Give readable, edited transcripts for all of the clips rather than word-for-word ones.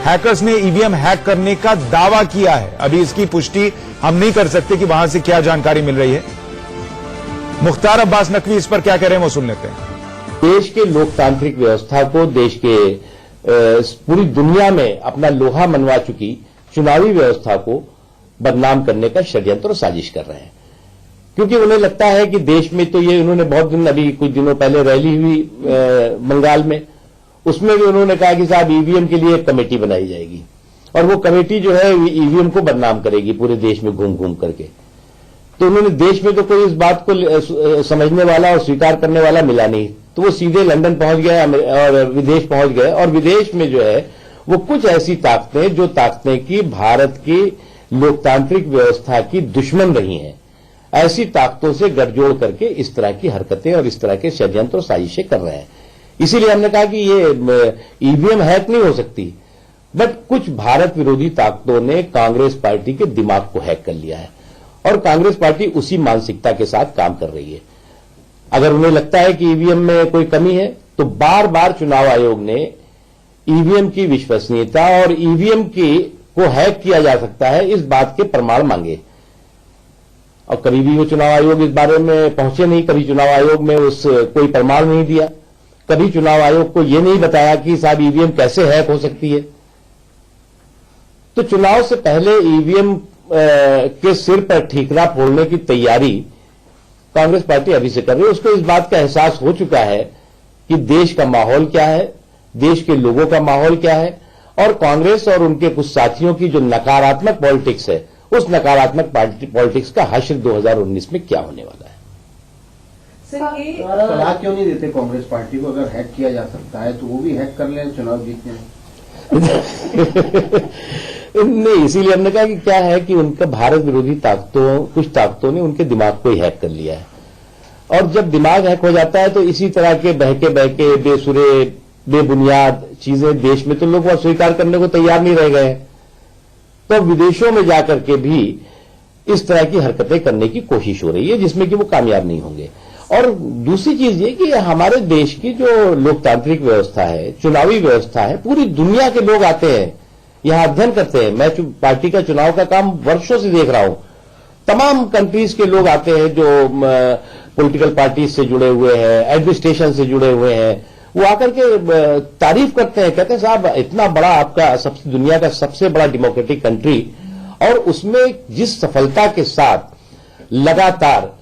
Hackers ने EVM hack करने का दावा किया है। अभी इसकी पुष्टि हम नहीं कर सकते कि वहां से क्या जानकारी मिल रही है। मुख्तार अब्बास नकवी इस पर क्या कह रहे हैं वो सुन लेते हैं। देश के लोकतांत्रिक व्यवस्था को, देश के पूरी दुनिया में अपना लोहा मनवा चुकी चुनावी व्यवस्था को बदनाम करने का षड्यंत्र और साजिश कर रहे हैं। क्योंकि उन्हें लगता है कि देश में तो ये, उन्होंने बहुत दिन, अभी कुछ दिनों पहले रैली हुई बंगाल में, उसमें भी उन्होंने कहा कि साहब ईवीएम के लिए एक कमेटी बनाई जाएगी और वो कमेटी जो है ईवीएम को बदनाम करेगी पूरे देश में घूम घूम करके। तो उन्होंने, देश में तो कोई इस बात को समझने वाला और स्वीकार करने वाला मिला नहीं, तो वो सीधे लंदन पहुंच गए और विदेश पहुंच गए। और विदेश में जो है वो कुछ ऐसी ताकतें, जो ताकतें की भारत की लोकतांत्रिक व्यवस्था की दुश्मन रही हैं, ऐसी ताकतों से गठजोड़ करके इस तरह की हरकतें और इस तरह के षड्यंत्र और साजिशें कर रहे हैं। इसीलिए हमने कहा कि ये ईवीएम हैक नहीं हो सकती, बट कुछ भारत विरोधी ताकतों ने कांग्रेस पार्टी के दिमाग को हैक कर लिया है और कांग्रेस पार्टी उसी मानसिकता के साथ काम कर रही है। अगर उन्हें लगता है कि ईवीएम में कोई कमी है, तो बार बार चुनाव आयोग ने ईवीएम की विश्वसनीयता और ईवीएम को हैक किया जा सकता है, इस बात के प्रमाण मांगे। और कभी भी वो चुनाव आयोग इस बारे में पहुंचे नहीं, कभी चुनाव आयोग में कोई प्रमाण नहीं दिया, कभी चुनाव आयोग को यह नहीं बताया कि साहब ईवीएम कैसे हैक हो सकती है। तो चुनाव से पहले ईवीएम के सिर पर ठीकरा फोड़ने की तैयारी कांग्रेस पार्टी अभी से कर रही है। उसको इस बात का एहसास हो चुका है कि देश का माहौल क्या है, देश के लोगों का माहौल क्या है, और कांग्रेस और उनके कुछ साथियों की जो नकारात्मक पॉलिटिक्स है, उस नकारात्मक पॉलिटिक्स का हश्र 2019 में क्या होने वाला है। सलाह क्यों नहीं देते कांग्रेस पार्टी को? अगर हैक किया जा सकता है तो वो भी हैक कर लें, चुनाव जीतने में। नहीं, इसीलिए हमने कहा कि क्या है कि उनका भारत विरोधी कुछ ताकतों ने उनके दिमाग को ही हैक कर लिया है। और जब दिमाग हैक हो जाता है तो इसी तरह के बहके बहके बेसुरे बेबुनियाद चीजें देश में तो लोग वह स्वीकार करने को तैयार नहीं रह गए। तो विदेशों में जाकर के भी इस तरह की हरकतें करने की कोशिश हो रही है, जिसमें कि वो कामयाब नहीं होंगे। और दूसरी चीज ये कि हमारे देश की जो लोकतांत्रिक व्यवस्था है, चुनावी व्यवस्था है, पूरी दुनिया के लोग आते हैं यहां, अध्ययन करते हैं। मैं पार्टी का चुनाव का काम वर्षों से देख रहा हूं। तमाम कंट्रीज के लोग आते हैं जो पॉलिटिकल पार्टीज से जुड़े हुए हैं, एडमिनिस्ट्रेशन से जुड़े हुए हैं, वो आकर के तारीफ करते हैं, कहते हैं साहब इतना बड़ा आपका दुनिया का सबसे बड़ा डेमोक्रेटिक कंट्री, और उसमें जिस सफलता के साथ लगातार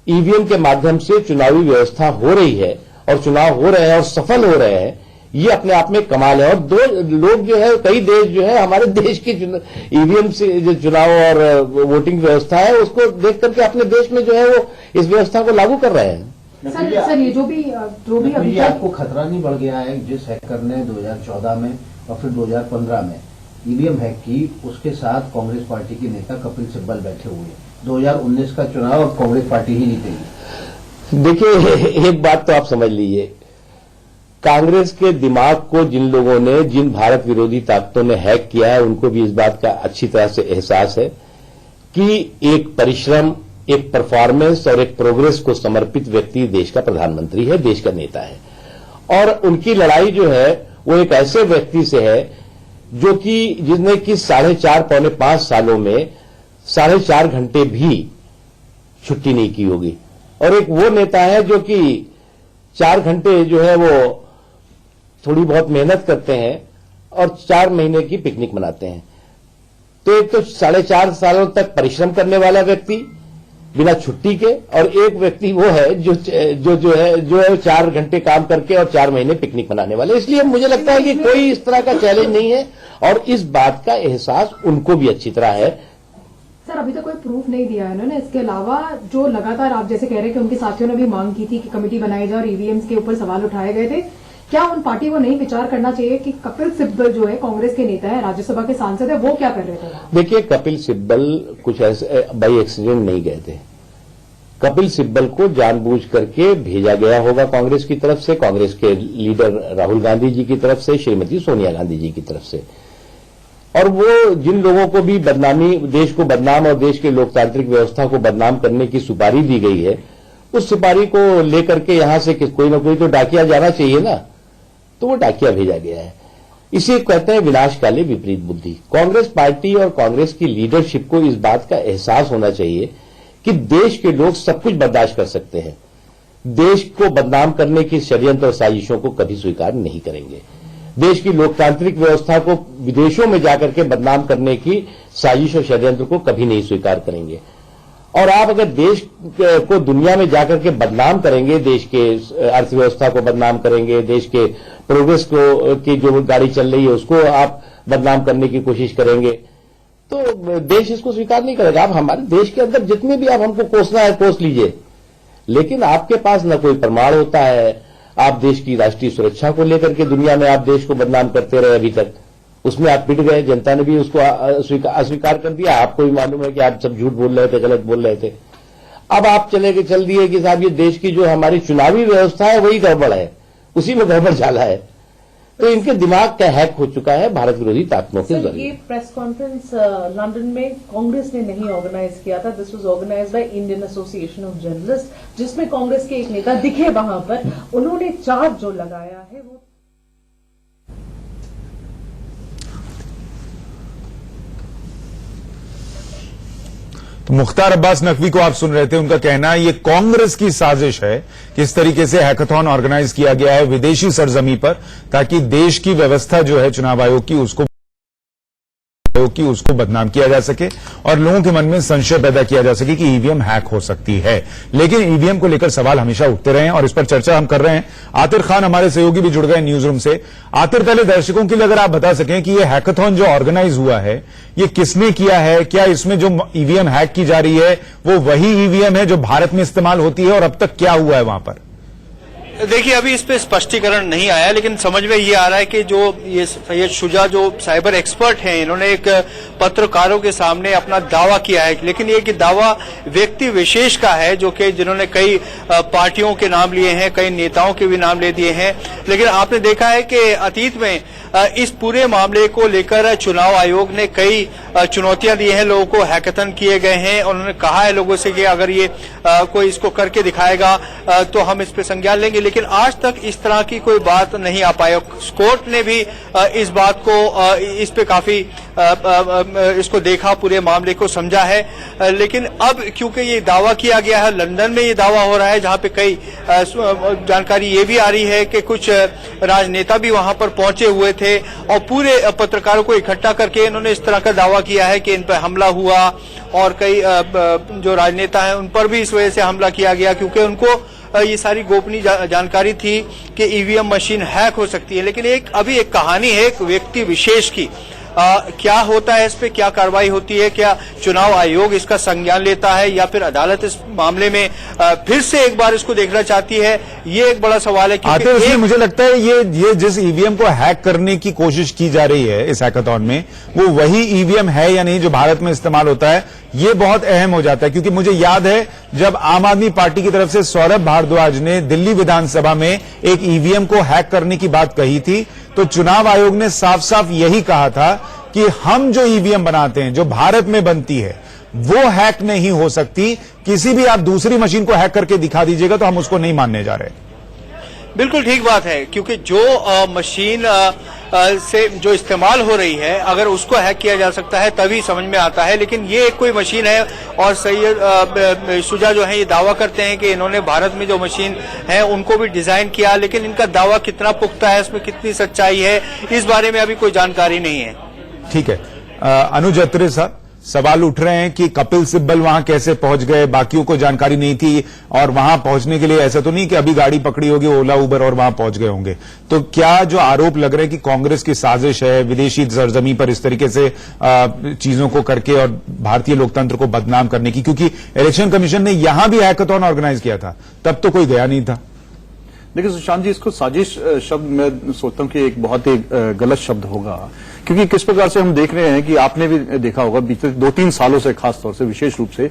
ईवीएम के माध्यम से चुनावी व्यवस्था हो रही है और चुनाव हो रहे हैं और सफल हो रहे हैं, ये अपने आप में कमाल है। और दो लोग जो है, कई देश जो है, हमारे देश की ईवीएम से जो चुनाव और वोटिंग व्यवस्था है उसको देख करके अपने देश में जो है वो इस व्यवस्था को लागू कर रहे हैं। सर ये जो भी अभी आपको खतरा नहीं बढ़ गया है जिस हैकर ने 2014 में और फिर 2015 में ईवीएम हैक की, उसके साथ कांग्रेस पार्टी के नेता कपिल सिब्बल बैठे हुए हैं। 2019 का चुनाव अब कांग्रेस पार्टी ही जीतेगी। देखिए, एक बात तो आप समझ लीजिए, कांग्रेस के दिमाग को जिन लोगों ने, जिन भारत विरोधी ताकतों ने हैक किया है, उनको भी इस बात का अच्छी तरह से एहसास है कि एक परिश्रम, एक परफॉर्मेंस और एक प्रोग्रेस को समर्पित व्यक्ति देश का प्रधानमंत्री है, देश का नेता है। और उनकी लड़ाई जो है वो एक ऐसे व्यक्ति से है जो कि जिसने कि 4.5 पौने 5 सालों में 4.5 घंटे भी छुट्टी नहीं की होगी, और एक वो नेता है जो कि 4 घंटे जो है वो थोड़ी बहुत मेहनत करते हैं और 4 महीने की पिकनिक मनाते हैं। तो एक तो 4.5 सालों तक परिश्रम करने वाला व्यक्ति बिना छुट्टी के, और एक व्यक्ति वो है जो है 4 घंटे काम करके और 4 महीने पिकनिक मनाने वाले। इसलिए मुझे लगता है कि कोई इस तरह का चैलेंज नहीं है, और इस बात का एहसास उनको भी अच्छी तरह है। सर अभी तक कोई प्रूफ नहीं दिया है उन्होंने। इसके अलावा जो लगातार आप जैसे कह रहे हैं कि उनके साथियों ने भी मांग की थी कि कमेटी बनाई जाए और ईवीएम्स के ऊपर सवाल उठाए गए थे, क्या उन पार्टी को नहीं विचार करना चाहिए कि कपिल सिब्बल जो है कांग्रेस के नेता है, राज्यसभा के सांसद है, वो क्या कर रहे थे? देखिए, कपिल सिब्बल कुछ ऐसे बाई एक्सीडेंट नहीं गए थे। कपिल सिब्बल को जानबूझ करके भेजा गया होगा कांग्रेस की तरफ से, कांग्रेस के लीडर राहुल गांधी जी की तरफ से, श्रीमती सोनिया गांधी जी की तरफ से। और वो जिन लोगों को भी बदनामी, देश को बदनाम और देश के लोकतांत्रिक व्यवस्था को बदनाम करने की सुपारी दी गई है, उस सुपारी को लेकर के यहां से कोई ना कोई तो डाकिया जाना चाहिए ना, तो वो डाकिया भेजा गया है। इसे कहते हैं विनाशकाले विपरीत बुद्धि। कांग्रेस पार्टी और कांग्रेस की लीडरशिप को इस बात का एहसास होना चाहिए कि देश के लोग सब कुछ बर्दाश्त कर सकते हैं, देश को बदनाम करने की षड्यंत्र और साजिशों को कभी स्वीकार नहीं करेंगे। देश की लोकतांत्रिक व्यवस्था को विदेशों में जाकर के बदनाम करने की साजिश और षड्यंत्र को कभी नहीं स्वीकार करेंगे। और आप अगर देश को दुनिया में जाकर के बदनाम करेंगे, देश के अर्थव्यवस्था को बदनाम करेंगे, देश के प्रोग्रेस को की जो गाड़ी चल रही है उसको आप बदनाम करने की कोशिश करेंगे, तो देश इसको स्वीकार नहीं करेगा। आप हमारे देश के अंदर जितने भी आप हमको कोसना है कोस लीजिए, लेकिन आपके पास न कोई प्रमाण होता है। आप देश की राष्ट्रीय सुरक्षा को लेकर के दुनिया में आप देश को बदनाम करते रहे अभी तक, उसमें आप पिट गए, जनता ने भी उसको अस्वीकार कर दिया। आपको भी मालूम है कि आप सब झूठ बोल रहे थे, गलत बोल रहे थे। अब आप चल दिए कि साहब ये देश की जो हमारी चुनावी व्यवस्था है वही गड़बड़ है, उसी में गड़बड़ झाला है। तो इनके दिमाग का हैक हो चुका है भारत विरोधी ताकतों के जरिए। ये प्रेस कॉन्फ्रेंस लंदन में कांग्रेस ने नहीं ऑर्गेनाइज किया था, this was organised by Indian association of journalist, जिसमें कांग्रेस के एक नेता दिखे वहां पर, उन्होंने चार्ज जो लगाया है वो मुख्तार अब्बास नकवी को आप सुन रहे थे। उनका कहना है ये कांग्रेस की साजिश है कि इस तरीके से हैकाथॉन ऑर्गेनाइज किया गया है विदेशी सरजमी पर, ताकि देश की व्यवस्था जो है चुनाव आयोग की उसको बदनाम किया जा सके और लोगों के मन में संशय पैदा किया जा सके कि ईवीएम हैक हो सकती है। लेकिन ईवीएम को लेकर सवाल हमेशा उठते रहे हैं और इस पर चर्चा हम कर रहे हैं। आतिर खान हमारे सहयोगी भी जुड़ गए न्यूज रूम से। आतिर, पहले दर्शकों के लिए अगर आप बता सकें कि यह हैकाथॉन जो ऑर्गेनाइज हुआ है ये किसने किया है? क्या इसमें जो ईवीएम हैक की जा रही है वो वही ईवीएम है जो भारत में इस्तेमाल होती है, और अब तक क्या हुआ है वहां पर? देखिए, अभी इस पे स्पष्टीकरण नहीं आया, लेकिन समझ में ये आ रहा है कि जो ये सैयद शुजा जो साइबर एक्सपर्ट हैं, इन्होंने एक पत्रकारों के सामने अपना दावा किया है। लेकिन ये कि दावा व्यक्ति विशेष का है, जो कि जिन्होंने कई पार्टियों के नाम लिए हैं, कई नेताओं के भी नाम ले दिए हैं। लेकिन आपने देखा है कि अतीत में इस पूरे मामले को लेकर चुनाव आयोग ने कई चुनौतियां दी हैं, लोगों को हैकाथन किए गए हैं। उन्होंने कहा है लोगों से कि अगर ये कोई इसको करके दिखाएगा तो हम इस पे संज्ञान लेंगे, लेकिन आज तक इस तरह की कोई बात नहीं आ पाई। कोर्ट ने भी इस बात को इस पे काफी इसको देखा, पूरे मामले को समझा है। लेकिन अब क्योंकि ये दावा किया गया है, लंदन में ये दावा हो रहा है, जहां पे कई जानकारी ये भी आ रही है कि कुछ राजनेता भी वहां पर पहुंचे हुए थे और पूरे पत्रकारों को इकट्ठा करके इन्होंने इस तरह का दावा किया है कि इन पर हमला हुआ और कई जो राजनेता हैं उन पर भी इस वजह से हमला किया गया, क्योंकि उनको ये सारी गोपनीय जानकारी थी कि ईवीएम मशीन हैक हो सकती है। लेकिन अभी एक कहानी है एक व्यक्ति विशेष की। क्या होता है इस पे, क्या कार्रवाई होती है, क्या चुनाव आयोग इसका संज्ञान लेता है या फिर अदालत इस मामले में फिर से एक बार इसको देखना चाहती है, ये एक बड़ा सवाल है। इसलिए मुझे लगता है ये जिस ईवीएम को हैक करने की कोशिश की जा रही है इस हैकाथॉन में, वो वही ईवीएम है या नहीं जो भारत में इस्तेमाल होता है, ये बहुत अहम हो जाता है। क्योंकि मुझे याद है जब आम आदमी पार्टी की तरफ से सौरभ भारद्वाज ने दिल्ली विधानसभा में एक ईवीएम को हैक करने की बात कही थी, तो चुनाव आयोग ने साफ साफ यही कहा था कि हम जो ईवीएम बनाते हैं, जो भारत में बनती है, वो हैक नहीं हो सकती। किसी भी आप दूसरी मशीन को हैक करके दिखा दीजिएगा तो हम उसको नहीं मानने जा रहे। बिल्कुल ठीक बात है, क्योंकि जो मशीन से जो इस्तेमाल हो रही है, अगर उसको हैक किया जा सकता है तभी समझ में आता है। लेकिन ये एक कोई मशीन है और सैयद शुजा जो है ये दावा करते हैं कि इन्होंने भारत में जो मशीन है उनको भी डिजाइन किया, लेकिन इनका दावा कितना पुख्ता है, इसमें कितनी सच्चाई है, इस बारे में अभी कोई जानकारी नहीं है। ठीक है, अनुज अत्रे साहब, सवाल उठ रहे हैं कि कपिल सिब्बल वहां कैसे पहुंच गए, बाकियों को जानकारी नहीं थी, और वहां पहुंचने के लिए ऐसा तो नहीं कि अभी गाड़ी पकड़ी होगी ओला उबर और वहां पहुंच गए होंगे। तो क्या जो आरोप लग रहे हैं कि कांग्रेस की साजिश है विदेशी सरजमी पर इस तरीके से चीजों को करके और भारतीय लोकतंत्र को बदनाम करने की, क्योंकि इलेक्शन कमीशन ने यहां भी हैकाथॉन ऑर्गेनाइज किया था, तब तो कोई गया नहीं था। देखिए सुशांत जी, इसको साजिश शब्द मैं सोचता हूं कि एक बहुत ही गलत शब्द होगा, क्योंकि किस प्रकार से हम देख रहे हैं कि आपने भी देखा होगा बीते 2-3 सालों से, खास तौर से विशेष रूप से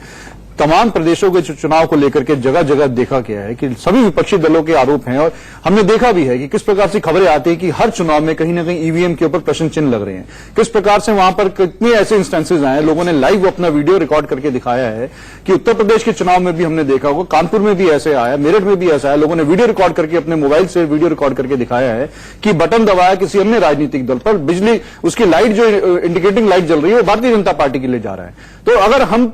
तमाम प्रदेशों के चुनाव को लेकर के जगह जगह देखा गया है कि सभी विपक्षी दलों के आरोप हैं, और हमने देखा भी है कि किस प्रकार से खबरें आती है कि हर चुनाव में कहीं ना कहीं ईवीएम के ऊपर प्रश्न चिन्ह लग रहे हैं। किस प्रकार से वहां पर कितने ऐसे इंस्टेंसेज आए, लोगों ने लाइव अपना वीडियो रिकॉर्ड करके दिखाया है कि उत्तर प्रदेश के चुनाव में भी हमने देखा होगा, कानपुर में भी ऐसे आया, मेरठ में भी ऐसा है, लोगों ने वीडियो रिकॉर्ड करके अपने मोबाइल से वीडियो रिकॉर्ड करके दिखाया है कि बटन दबाया किसी अन्य राजनीतिक दल पर, बिजली उसकी लाइट जो इंडिकेटिंग लाइट जल रही है वो भारतीय जनता पार्टी के लिए जा रहा है। तो अगर हम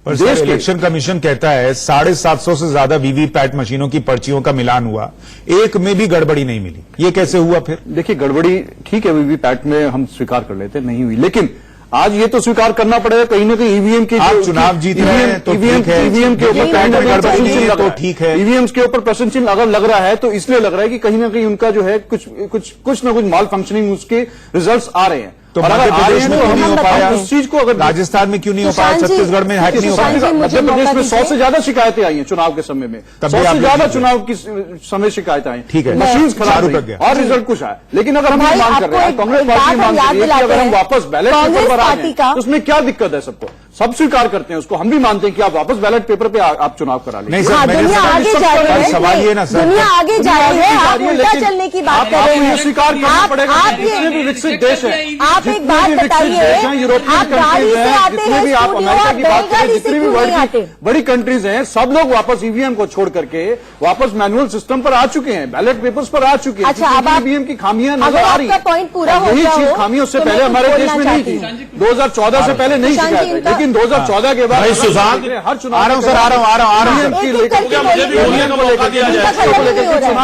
पर सर, इलेक्शन कमीशन कहता है 750 से ज्यादा वीवीपैट मशीनों की पर्चियों का मिलान हुआ, एक में भी गड़बड़ी नहीं मिली, ये कैसे हुआ फिर? देखिए, गड़बड़ी ठीक है, वीवीपैट में हम स्वीकार कर लेते नहीं हुई, लेकिन आज ये तो स्वीकार करना पड़ेगा कहीं ना कहीं ईवीएम के, आप चुनाव जीत रहे हैं तो ईवीएम के ऊपर गड़बड़ी नहीं है तो ठीक है, ईवीएम के ऊपर प्रश्न चिन्ह अगर लग रहा है तो इसलिए लग रहा है कि कहीं ना कहीं उनका जो है कुछ ना कुछ माल फंक्शनिंग उसके रिजल्ट्स आ रहे हैं। तो मध्य प्रदेश में क्यों नहीं हो पाया? उस चीज को अगर राजस्थान में क्यों नहीं हो पाया? छत्तीसगढ़ में हैक नहीं हो पाया? मध्य प्रदेश में 100 से ज्यादा शिकायतें आई हैं चुनाव के समय में, 100 से ज्यादा चुनाव की समय शिकायतें आई। ठीक है, मशीन खराब हुई और रिजल्ट कुछ आया, लेकिन अगर हम मांग कर रहे हैं, कांग्रेस पार्टी मांग कर रही है कि अगर हम वापस बैलेट पेपर पर आ जाए तो उसमें क्या दिक्कत है? सबको सब स्वीकार करते हैं उसको, हम भी मानते हैं कि आप वापस बैलेट पेपर पे आप चुनाव करा लीजिए। नहीं सर, दुनिया आगे जा रही है, सवाल ये ना सर, दुनिया आगे जा रही है, आप उल्टा चलने की बात कर रहे हैं। स्वीकार करना पड़ेगा, जितने भी विकसित देश है, आप एक बात बताइए, आप गाड़ी से आते हैं, भी आप अमेरिका की बात करें, जितनी भी वर्ल्ड आते की बड़ी कंट्रीज हैं, सब लोग वापस ईवीएम को छोड़ करके वापस मैनुअल सिस्टम पर आ चुके हैं, बैलेट पेपर्स पर आ चुके हैं। अच्छा, अब ईवीएम की खामियां नजर अगर आ रही आपका पॉइंट पूरा हो यही गया चीज हो, खामियां उससे तो पहले मैं हमारे कुछ देश में बोलना नहीं थी, 2014 से पहले नहीं सुशांत शिकायत जी, है, लेकिन 2014 के बाद सुशांत, हर चुनाव आ रहा हूं सर, आ रहा हूं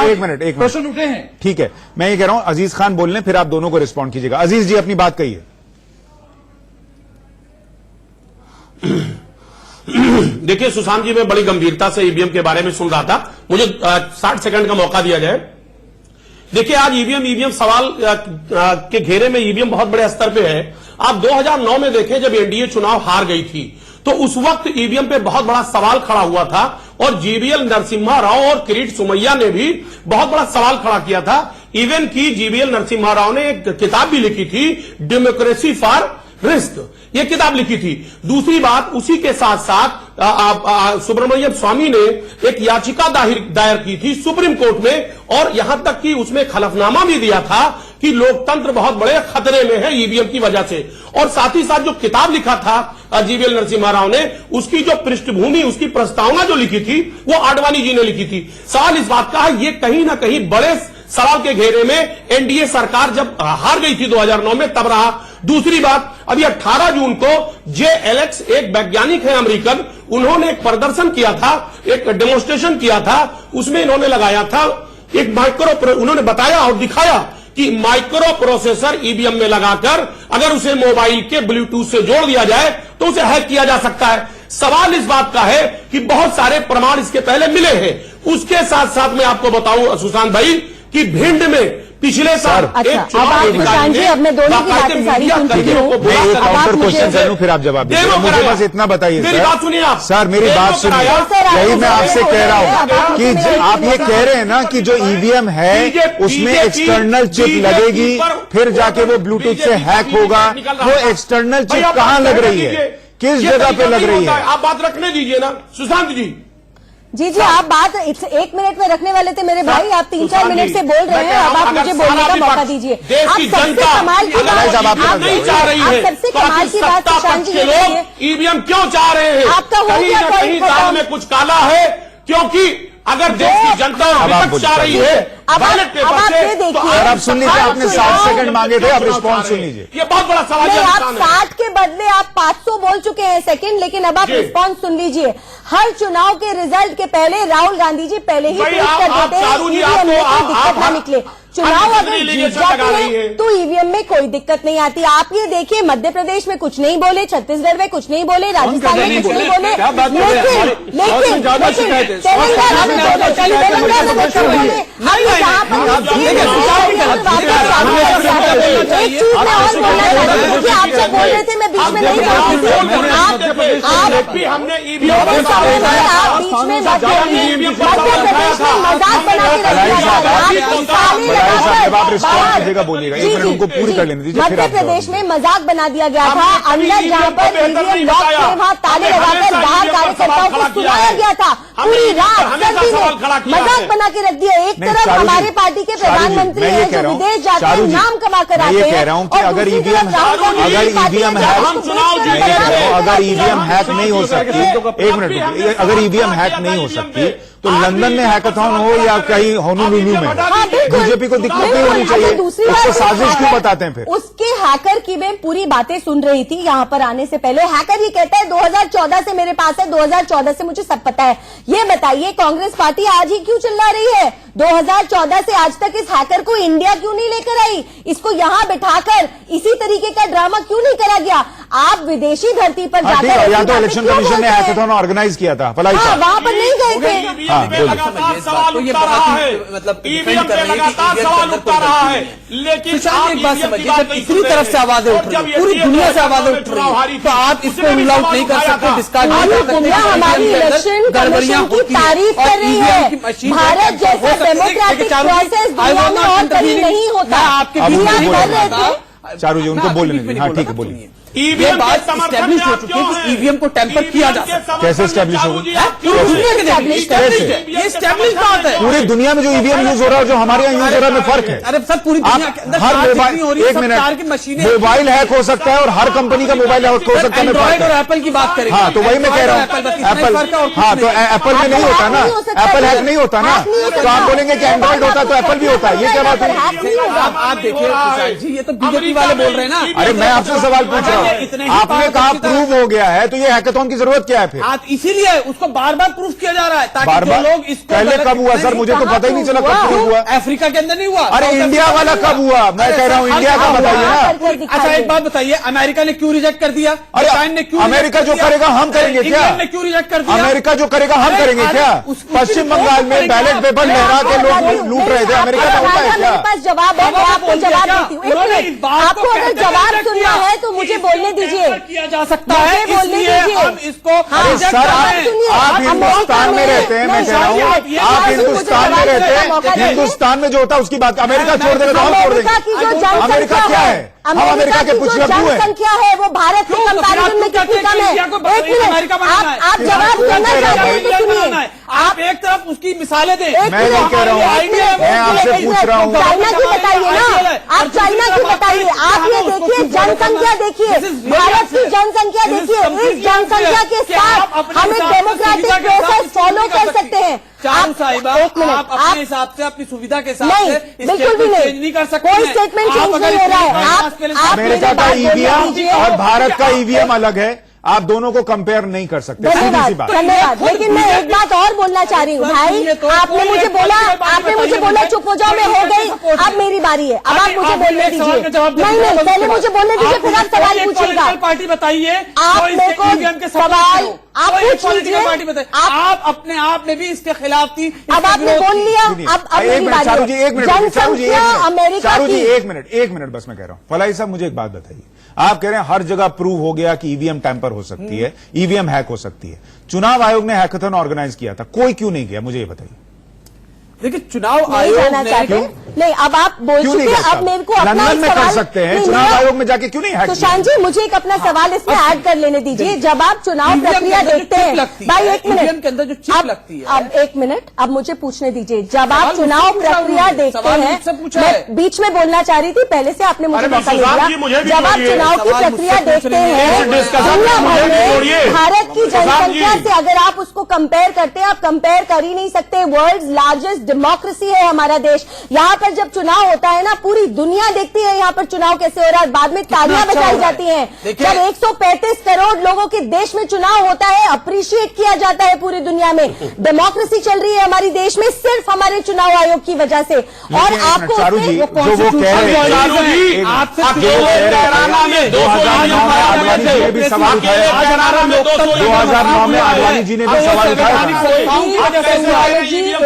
एक मिनट प्रश्न उठे हैं। ठीक है, मैं ये कह रहा हूं अजीज खान बोलने, फिर आप दोनों को रिस्पॉन्ड कीजिएगा। अजीज जी अपनी बात कहिए। देखिए सुशांत जी, मैं बड़ी गंभीरता से ईवीएम के बारे में सुन रहा था, मुझे 60 सेकंड का मौका दिया जाए। देखिए, आज ईवीएम सवाल के घेरे में ईवीएम बहुत बड़े स्तर पे है। आप 2009 में देखें, जब एनडीए चुनाव हार गई थी तो उस वक्त ईवीएम पे बहुत बड़ा सवाल खड़ा हुआ था, और जीवीएल नरसिम्हा राव और किरीट सोमैया ने भी बहुत बड़ा सवाल खड़ा किया था। इवन की जीवीएल नरसिम्हा राव ने एक किताब भी लिखी थी, डेमोक्रेसी फॉर रिस्क, ये किताब लिखी थी। दूसरी बात, उसी के साथ साथ सुब्रमण्यम स्वामी ने एक याचिका दायर की थी सुप्रीम कोर्ट में, और यहां तक कि उसमें खलफनामा भी दिया था कि लोकतंत्र बहुत बड़े खतरे में है ईवीएम की वजह से। और साथ ही साथ जो किताब लिखा था जीवीएल नरसिम्हा राव ने, उसकी जो पृष्ठभूमि, उसकी प्रस्तावना जो लिखी थी वो आडवाणी जी ने लिखी थी। सवाल इस बात का है, ये कहीं ना कहीं बड़े सवाल के घेरे में एनडीए सरकार जब हार गई थी 2009 में तब रहा। दूसरी बात, अभी 18 जून को JLX एक वैज्ञानिक है अमेरिकन, उन्होंने एक प्रदर्शन किया था, एक डेमोन्स्ट्रेशन किया था, उसमें इन्होंने लगाया था एक उन्होंने बताया और दिखाया कि माइक्रो प्रोसेसर ईवीएम में लगाकर अगर उसे मोबाइल के ब्लूटूथ से जोड़ दिया जाए तो उसे हैक किया जा सकता है। सवाल इस बात का है कि बहुत सारे प्रमाण इसके पहले मिले हैं। उसके साथ साथ मैं आपको बताऊं सुशांत भाई कि भिंड में पिछले साल एक चुनाव सुशांत जी, अब मैं दोनों की बातें सारी सुन चुकी हूं। मैं एक काउंटर क्वेश्चन कर लूं, फिर आप जवाब दीजिए। मुझे बस इतना बताइए मेरी बात सुनिए आप। सर मेरी बात सुनिए, यही मैं आपसे कह रहा हूं कि आप ये कह रहे हैं ना कि जो ईवीएम है उसमें एक्सटर्नल चिप लगेगी, फिर जाके वो ब्लूटूथ से हैक होगा। वो एक्सटर्नल चिप कहां लग रही है, किस जगह पे लग रही है? आप बात रखने दीजिए ना सुशांत जी। जी जी, आप बात 1 मिनट में रखने वाले थे मेरे भाई, आप 3-4 मिनट से बोल रहे हैं, अब आप मुझे बोलने का मौका दीजिए। आप सबसे कमाल की बात, आप सबसे कमाल की बात सुशांत जी ये कहिए, ईवीएम क्यों चाह रहे हैं? आपका हो गया कहीं दाल में कुछ काला है, क्योंकि अगर देश की जनता विपक्ष चाह रही है बैलेट पेपर से, तो आप सुन लीजिए, आपने 60 सेकंड मांगे थे, आप रिस्पॉन्स सुन लीजिए। ये बहुत बड़ा सवाल है। आप 60 के बदले आप 500 बोल चुके हैं सेकंड, लेकिन अब आप रिस्पॉन्स सुन लीजिए। हर चुनाव के रिजल्ट के पहले राहुल गांधी जी पहले ही ट्वीट कर देते हैं ईवीएम में कोई दिक्कत ना निकले। चुनाव अगर जीत जाते हैं तो ईवीएम में कोई दिक्कत नहीं आती। आप ये देखिए, मध्य प्रदेश में कुछ नहीं बोले, छत्तीसगढ़ में कुछ नहीं बोले, राजस्थान में कुछ नहीं बोले, लेकिन तेलंगाना में एक चीज मैं और बोलना चाहती हूँ कि आप जब बोल रहे थे मैं बीच में नहीं बोलती थी, आप बीच में मत बोलिए, आप बीच में मध्य प्रदेश में मजाक बना के रखिए। ताहिर साहब जब आप रिस्पॉन्ड कीजिएगा बोलिएगा, 1 मिनट उनको पूरी कर लेने दीजिए, फिर मध्य आप प्रदेश में मजाक बना दिया गया था, अंदर जहां पर ईवीएम लॉक थे वहां ताले लगाकर बाहर कार्यकर्ताओं को सुनाया गया था पूरी रात, सर्दी में मजाक बना के रख दिया। एक तरफ हमारे पार्टी के प्रधानमंत्री हैं जो विदेश जाते हैं, नाम कमा कर आते हैं, मैं ये कह रहा हूं कि अगर ईवीएम हैक नहीं हो सकती, 1 मिनट, अगर ईवीएम हैक नहीं हो सकती तो लंदन में हैकाथॉन हो या कहीं होनोलुलु में, बीजेपी को दिक्कत नहीं होनी चाहिए, उसको साजिश क्यों बताते हैं फिर? उसके हैकर की मैं पूरी बातें सुन रही थी यहाँ पर आने से पहले। हैकर ये कहता है 2014 से मेरे पास है, 2014 से मुझे सब पता है। ये बताइए कांग्रेस पार्टी आज ही क्यों चिल्ला रही है? 2014 से आज तक इस हैकर को इंडिया क्यों नहीं लेकर आई? इसको यहाँ बिठाकर इसी तरीके का ड्रामा क्यों नहीं करा गया? आप विदेशी धरती पर जाकर या तो इलेक्शन कमीशन ने हैकाथॉन ऑर्गेनाइज किया था, फलाई साहब वहां पर नहीं गए थे। लगातार सवाल उठता रहा है, मतलब ईवीएम पे लगातार सवाल उठता रहा है, लेकिन एक बात समझिए, जब इतनी तरफ से आवाजें उठ रही है, पूरी दुनिया से आवाजें उठ रही है, तो आप इसको रूल आउट नहीं कर सकते, डिस्कार्ड नहीं कर सकते। हमारी इलेक्शन कमीशन की तारीफ कर रही है। भारत जैसा डेमोक्रेटिक प्रोसेस दुनिया में और कहीं नहीं होता। आपके कर रहे थे चारू जी, उनको बोलने दीजिए। हाँ ठीक है, बोलिए। ये बात स्टैब्लिश हो चुकी है कि ईवीएम को टेम्पर किया जा सकता है। कैसे स्टैब्लिश होगी? ये स्टैब्लिश बात है। पूरी दुनिया में जो ईवीएम यूज हो रहा है, जो हमारे यहाँ यूज हो रहा है, में फर्क है। अरे सर, पूरी दुनिया के अंदर हर मोबाइल, 1 मिनट, मोबाइल हैक हो सकता है और हर कंपनी का मोबाइल हैक हो सकता है। एंड्रॉइड और एप्पल की बात करें। हाँ, तो वही मैं कह रहा हूँ, एप्पल, हाँ तो एप्पल में नहीं होता ना, एप्पल हैक नहीं होता ना, तो आप बोलेंगे कि एंड्रॉइड होता है तो एप्पल भी होता है, ये क्या बात है? आप देखिए, ये तो बीजेपी वाले बोल रहे हैं ना। अरे मैं आपसे सवाल पूछ रहा हूँ, आपने कहा प्रूव हो गया है, तो ये हैकाथॉन की जरूरत क्या है फिर? इसीलिए उसको बार बार प्रूफ किया जा रहा है, ताकि बार-बार जो लोग इसको पहले कब हुआ सर? मुझे तो पता ही नहीं चला कब प्रूव हुआ। अफ्रीका के अंदर नहीं हुआ। अरे इंडिया वाला कब हुआ? मैं कह रहा हूँ इंडिया का बताइए ना। अच्छा एक बात बताइए, अमेरिका ने क्यों रिजेक्ट कर दिया? अरे अमेरिका जो करेगा हम करेंगे क्या? ने क्यों रिजेक्ट कर दिया? अमेरिका जो करेगा हम करेंगे क्या? पश्चिम बंगाल में बैलेट पेपर लहरा के लोग लूट रहे थे, अमेरिका में होता है क्या? मेरे पास जवाब है, मैं आपको जवाब देती हूँ। आपको अगर जवाब सुनना है तो मुझे बोलने दीजिए। किया जा सकता है, इसलिए हम इसको सर आप हिंदुस्तान में रहते हैं, मैं कह रहा हूँ आप हिंदुस्तान में रहते हैं, हिंदुस्तान में जो होता है उसकी बात, अमेरिका छोड़ देगा तो हम छोड़ देंगे। अमेरिका क्या है? हम अमेरिका के कुछ लड्डू हैं। जनसंख्या है वो भारत के कंपैरिजन में कितनी कम है? 1 मिनट, आप जवाब देना चाहते हैं तो सुनिए। आप एक तरफ उसकी मिसालें दें। मैं नहीं कह रहा हूँ, मैं आपसे पूछ रहा हूँ। चाइना की बताइए ना, आप चाइना की बताइए। आप ये देखिए, जनसंख्या देखिए, भारत की जनसंख्या देखिए, इस जनसंख्या के साथ हम एक डेमोक्रेटिक प्रोसेस फॉलो कर सकते हैं। चारू साहिबा, आप अपने हिसाब से, अपनी सुविधा के हिसाब से बिल्कुल भी चेंज नहीं कर सकते। कोई स्टेटमेंट चेंज नहीं हो रहा है। अमेरिका का ईवीएम और भारत का ईवीएम अलग है, आप दोनों को कंपेयर नहीं कर सकते। धन्यवाद, धन्यवाद। लेकिन मैं एक बात और बोलना चाह रही हूँ भाई, आपने मुझे बोला चुप हो जाओ, मैं हो गई, अब मेरी बारी है, अब आप मुझे बोलने दीजिए। नहीं, पहले मुझे बोलने दीजिए, फिर आप सवाल पूछिएगा। पार्टी बताइए, आप मेरे को सवाल आप पूछ लीजिए। आप अपने आप में भी इसके खिलाफ थी, अब आपने बोल लिया, अब मेरी बारी है। चारू जी एक मिनट, जनसंख्या अमेरिका चारू जी की, एक मिनट बस मैं कह रहा हूँ। फलाई साहब मुझे एक बात बताइए, आप कह रहे हैं हर जगह प्रूव हो गया कि ईवीएम टैंपर हो सकती है, ईवीएम हैक हो सकती है। चुनाव आयोग ने हैकाथॉन ऑर्गेनाइज किया था, कोई क्यों नहीं किया? मुझे ये बताइए। देखिए चुनाव आयोग नहीं, अब आप बोल चुके, अब मेरे को अपना लंदन में कर सकते हैं, चुनाव आयोग में जाके क्यों नहीं हैक? सुशांत जी, मुझे एक अपना सवाल इसमें ऐड कर लेने दीजिए। जब आप चुनाव प्रक्रिया देखते हैं, भाई 1 मिनट के अंदर जो चिप लगती है, अब 1 मिनट, अब मुझे पूछने दीजिए। जब आप चुनाव प्रक्रिया देखते हैं, मैं बीच में बोलना चाह रही थी, पहले से आपने मुझे मौका नहीं दिया। जब आप चुनाव की प्रक्रिया देखते हैं, दुनिया भर में भारत की जनसंख्या से अगर आप उसको कंपेयर करते हैं, आप कंपेयर कर ही नहीं सकते। वर्ल्ड लार्जेस्ट डेमोक्रेसी है हमारा देश। यहाँ पर जब चुनाव होता है ना, पूरी दुनिया देखती है यहाँ पर चुनाव कैसे हो रहा है, बाद में तालियां बजाई जाती हैं। जब 135 करोड़ लोगों के देश में चुनाव होता है, अप्रिशिएट किया जाता है पूरी दुनिया में। डेमोक्रेसी चल रही है हमारे देश में सिर्फ हमारे चुनाव आयोग की वजह से। और आपको चारू जी जो वो कह रहे हैं, आडवाणी जी ने भी सवाल उठाया। 2009 में आडवाणी जी ने भी सवाल उठाया।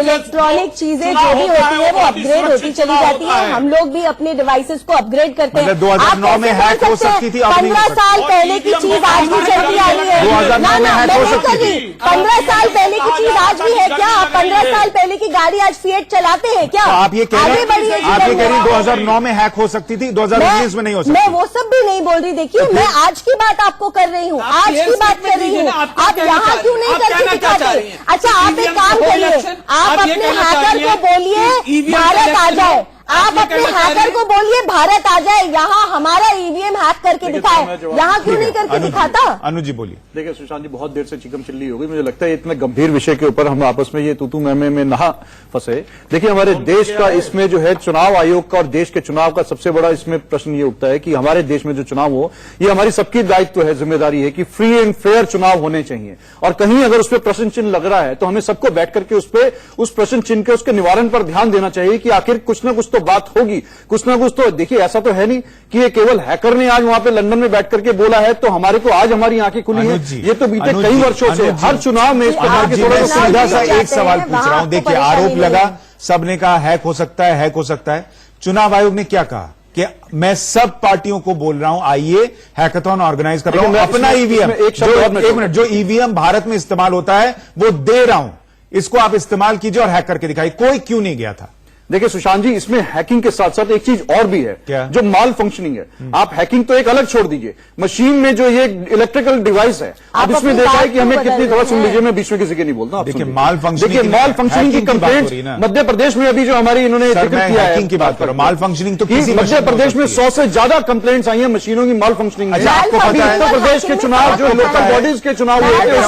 इलेक्ट्रॉनिक चीजें जो भी होती है वो अपग्रेड होती चली जाती है। हम लोग भी अपने डिवाइसेस को अपग्रेड करते हैं। 2009 में हैक हो सकती थी, 15 साल पहले की चीज आज भी चलती आ रही है। 2009 में हैक हो सकती थी। 15 साल पहले की चीज आज भी है क्या? आप 15 साल पहले की गाड़ी आज फिएट चलाते हैं क्या? तो आप ये कह रहे हैं 2009 में हैक हो सकती थी, 2019 में नहीं हो सकती? मैं वो सब भी नहीं बोल रही। देखिए मैं आज की बात आपको कर रही हूँ, आज की बात कर रही हूँ। आप यहाँ क्यों नहीं करके दिखाते? अच्छा आप एक काम करिए, आप अपने हैकर को बोलिए भारत आ जाए। आप अपने हैकर को बोलिए भारत आ जाए, यहाँ हमारा ईवीएम हैक करके दिखाए। यहाँ क्यों नहीं करके दिखाता? अनुज जी बोलिए। देखिए सुशांत जी, बहुत देर से चिकम चिल्ली हो गई। मुझे लगता है इतने गंभीर विषय के ऊपर हम आपस में ये तू मैमे में ना फंसे। देखिए हमारे देश का इसमें जो है चुनाव आयोग का और देश के चुनाव का सबसे बड़ा इसमें प्रश्न ये उठता है कि हमारे देश में जो चुनाव हो, ये हमारी सबकी दायित्व है, जिम्मेदारी है कि फ्री एंड फेयर चुनाव होने चाहिए। और कहीं अगर उस पर प्रश्न चिन्ह लग रहा है तो हमें सबको बैठ करके उस प्रश्न चिन्ह के उसके निवारण पर ध्यान देना चाहिए कि आखिर कुछ ना कुछ तो बात होगी, कुछ ना कुछ तो। देखिए ऐसा तो है नहीं कि ये केवल हैकर ने आज वहां पे लंदन में बैठ करके बोला है तो हमारे को आज हमारी आंखें खुली है। ये तो बीते कई वर्षों से हर चुनाव में इस प्रकार के मैं सीधा सा एक सवाल पूछ रहा हूं। देखिए आरोप लगा, सबने कहा हैक हो सकता है, हैक हो सकता है। चुनाव आयोग ने क्या कहा कि मैं सब पार्टियों को बोल रहा हूं आइए हैकाथॉन ऑर्गेनाइज कर रहा हूं, अपना ईवीएम एक मिनट जो ईवीएम भारत में इस्तेमाल होता है वो दे रहा हूं, इसको आप इस्तेमाल कीजिए और हैक करके दिखाइए। कोई क्यों नहीं गया था? देखिए सुशांत जी, इसमें हैकिंग के साथ साथ एक चीज और भी है क्या? जो माल फंक्शनिंग है। आप हैकिंग तो एक अलग छोड़ दीजिए, मशीन में जो ये इलेक्ट्रिकल डिवाइस है, अब इसमें देखा है कि हमें कितनी दफा सुन लीजिए, मैं बीच में किसी के नहीं बोलता। देखिए माल फंक्शनिंग, देखिए माल फंक्शनिंग की कंप्लेंट मध्य प्रदेश में अभी जो हमारी इन्होंने जिक्र किया है की बात करो, माल फंक्शनिंग तो किसी मध्य प्रदेश में 100 से ज्यादा कंप्लेंट्स आई है मशीनों की माल फंक्शनिंग। अच्छा, आपको पता है उत्तर प्रदेश के चुनाव जो लोकल बॉडीज के चुनाव हुए थे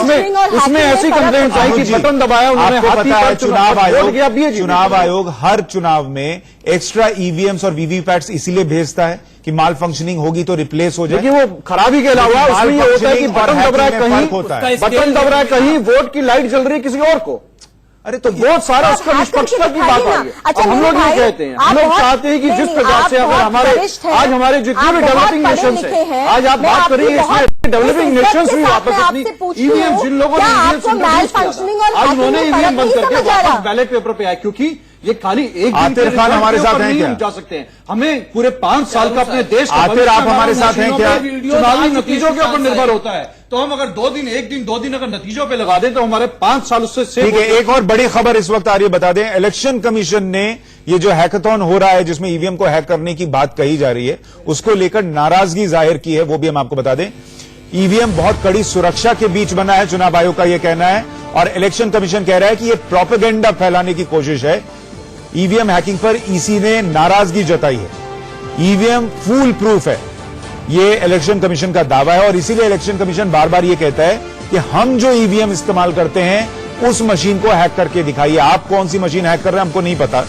उसमें ऐसी कंप्लेंट्स आई कि बटन दबाया उन्होंने, चुनाव आयोग हर चुनाव में एक्स्ट्रा ईवीएम्स और वीवीपैट्स इसीलिए भेजता है कि माल फंक्शनिंग होगी तो रिप्लेस हो जाए। देखिए वो खराबी के अलावा उसमें ये होता है कि बटन दब रहा है कहीं वोट की लाइट जल रही है किसी और को। अरे तो बहुत सारा उसका निष्पक्षता की बात आ रही है। अच्छा, हम लोग ये कहते हैं, हम लोग चाहते हैं कि जिस प्रकार से अगर आज हमारे जितने भी डेवलपिंग नेशंस हैं, आज आप बात करिए इसमें डेवलपिंग नेशंस भी वापस अपनी ईवीएम जिन लोगों ने आज उन्होंने ईवीएम बंद करके वापस बैलेट पेपर पे आए, क्योंकि ये खाली एक आतिर खान हमारे साथ हैं क्या? जा सकते हैं, हमें पूरे 5 साल का अपने देश का आतिर आप हमारे साथ हैं क्या? चुनावी नतीजों के ऊपर निर्भर होता है। तो हम अगर 2 दिन 1 दिन 2 दिन अगर नतीजों पे लगा दें तो हमारे 5 साल उससे ठीक है। एक और बड़ी खबर इस वक्त आ रही है, बता दें। इलेक्शन कमीशन ने ये जो हैकाथॉन हो रहा है जिसमें ईवीएम को हैक करने की बात कही जा रही है, उसको लेकर नाराजगी जाहिर की है, वो भी हम आपको बता दें। ईवीएम बहुत कड़ी सुरक्षा के बीच बना है, चुनाव आयोग का यह कहना है, और इलेक्शन कमीशन कह रहा है कि यह प्रोपेगेंडा फैलाने की कोशिश है। ईवीएम हैकिंग पर ईसी ने नाराजगी जताई है। ईवीएम फूल प्रूफ है, ये इलेक्शन कमीशन का दावा है, और इसीलिए इलेक्शन कमीशन बार बार ये कहता है कि हम जो ईवीएम इस्तेमाल करते हैं उस मशीन को हैक करके दिखाइए। आप कौन सी मशीन हैक कर रहे हैं हमको नहीं पता,